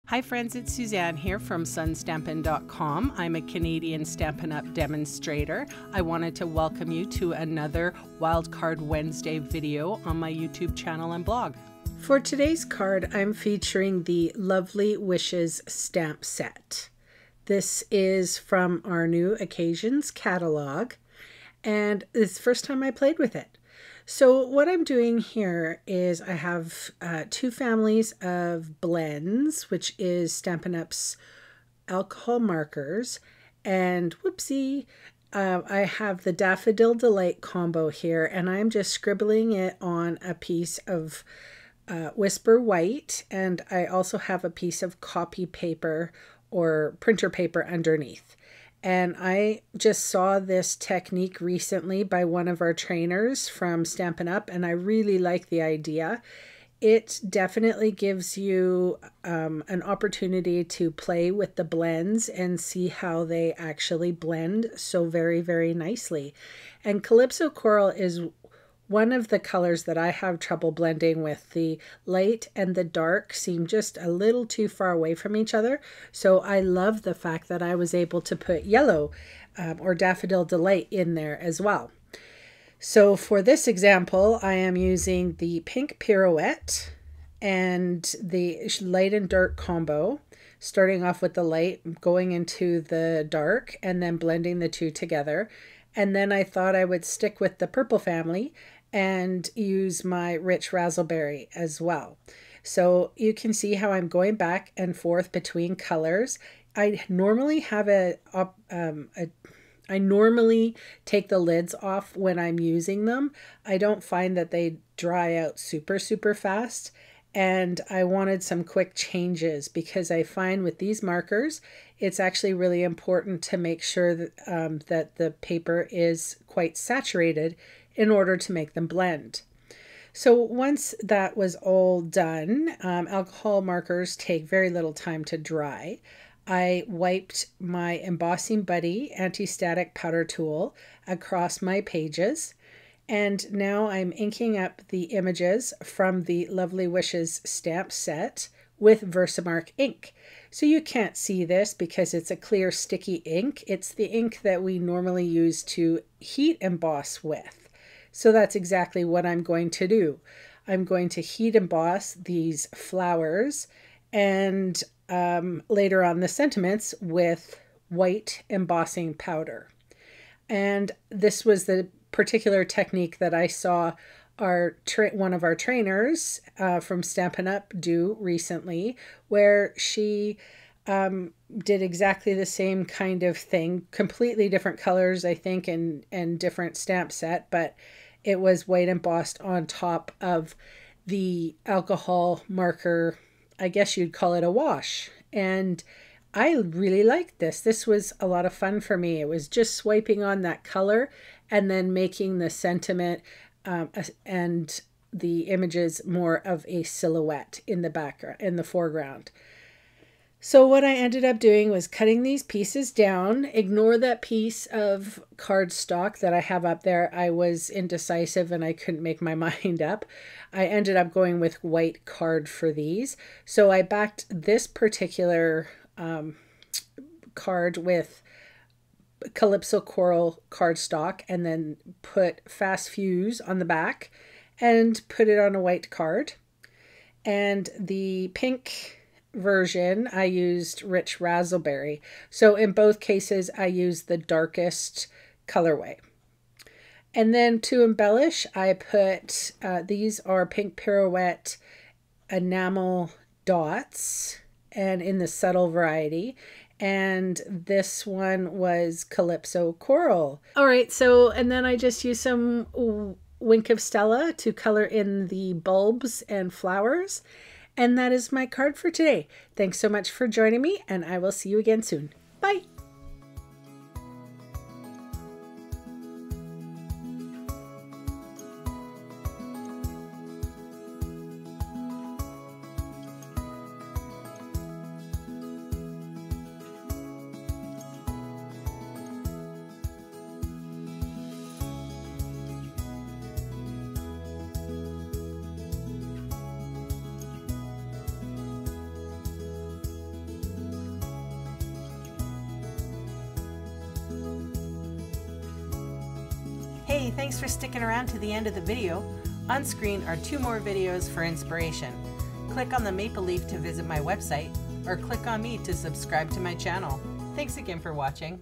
Hi friends, it's Suzanne here from sunstampin.com. I'm a Canadian Stampin' Up! Demonstrator. I wanted to welcome you to another Wildcard Wednesday video on my YouTube channel and blog. For today's card, I'm featuring the Lovely Wishes stamp set. This is from our New Occasions catalog, and it's the first time I played with it. So what I'm doing here is I have two families of blends, which is Stampin' Up's alcohol markers, and whoopsie, I have the Daffodil Delight combo here, and I'm just scribbling it on a piece of Whisper White, and I also have a piece of copy paper or printer paper underneath. And I just saw this technique recently by one of our trainers from Stampin' Up, and I really like the idea. It definitely gives you an opportunity to play with the blends and see how they actually blend so very, very nicely. And Calypso Coral is one of the colors that I have trouble blending with. The light and the dark seem just a little too far away from each other. So I love the fact that I was able to put yellow or Daffodil Delight in there as well. So for this example, I am using the pink pirouette and the light and dark combo, starting off with the light, going into the dark, and then blending the two together. And then I thought I would stick with the purple family and use my rich razzleberry as well. So you can see how I'm going back and forth between colors. I normally have I normally take the lids off when I'm using them. I don't find that they dry out super fast, and I wanted some quick changes because I find with these markers it's actually really important to make sure that, that the paper is quite saturated in order to make them blend. So once that was all done, alcohol markers take very little time to dry. I wiped my Embossing Buddy anti-static powder tool across my pages, and now I'm inking up the images from the Lovely Wishes stamp set with Versamark ink. So you can't see this because it's a clear sticky ink. It's the ink that we normally use to heat emboss with. So that's exactly what I'm going to do. I'm going to heat emboss these flowers and later on the sentiments with white embossing powder. And this was the particular technique that I saw one of our trainers from Stampin' Up do recently, where she did exactly the same kind of thing, completely different colors, I think, and different stamp set, but it was white embossed on top of the alcohol marker. I guess you'd call it a wash. And I really liked this. This was a lot of fun for me. It was just swiping on that color and then making the sentiment and the images more of a silhouette in the background, in the foreground. So what I ended up doing was cutting these pieces down. Ignore that piece of cardstock that I have up there. I was indecisive and I couldn't make my mind up. I ended up going with white card for these. So I backed this particular card with Calypso Coral cardstock and then put Fast Fuse on the back and put it on a white card. And the pink version, I used Rich Razzleberry. So in both cases, I used the darkest colorway. And then to embellish, I put, these are Pink Pirouette enamel dots, and in the subtle variety. And this one was Calypso Coral. All right, so, and then I just used some Wink of Stella to color in the bulbs and flowers. And that is my card for today. Thanks so much for joining me, and I will see you again soon. Bye. Hey, thanks for sticking around to the end of the video. On screen are 2 more videos for inspiration. Click on the maple leaf to visit my website, or click on me to subscribe to my channel. Thanks again for watching.